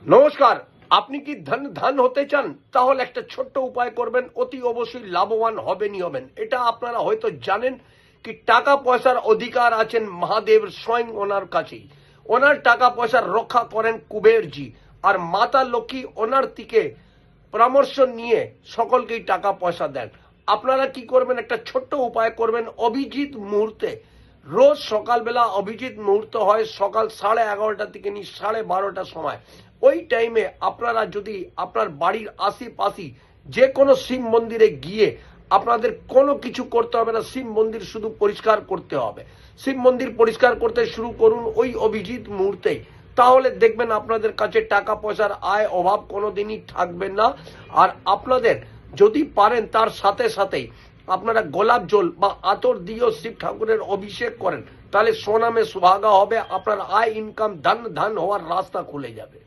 নমস্কার। আপনি কি ধন হতে চান? তাহলে একটা ছোট্ট উপায় করবেন, অতি অবশ্যই লাভবান হবেন। এটা আপনারা হয়তো জানেন কি টাকা পয়সার অধিকার আছেন মহাদেব স্বয়ং ওনার কাছেই। ওনার টাকা পয়সার রক্ষা করেন কুবেরজি, আর মাতা লক্ষ্মী ওনার থেকে পরামর্শ নিয়ে সকলকেই টাকা পয়সা দেন। আপনারা কি করবেন, একটা ছোট্ট উপায় করবেন। অভিজিৎ মুহূর্তে রোজ সকালবেলা অভিজিৎ মুহূর্ত হয় সকাল 11:30 থেকে নিয়ে 12:30 সময়। ওই টাইমে আপনারা যদি আপনার বাড়ির আশেপাশে যে কোনো শিব মন্দিরে গিয়ে, আপনাদের কোনো কিছু করতে হবে না, শিব মন্দির শুধু পরিষ্কার করতে হবে। শিব মন্দির পরিষ্কার করতে শুরু করুন ওই অভিজিৎ মুহূর্তে। তাহলে দেখবেন আপনাদের কাছে টাকা পয়সার আয় অভাব কোনোদিনই থাকবে না। আর আপনাদের যদি পারেন তার সাথে সাথেই আপনারা গোলাপ জল বা আতর দিয়েও শিব ঠাকুরের অভিষেক করেন, তাহলে সোনামে সুহাগা হবে। আপনার আয় ইনকাম ধন হওয়ার রাস্তা খুলে যাবে।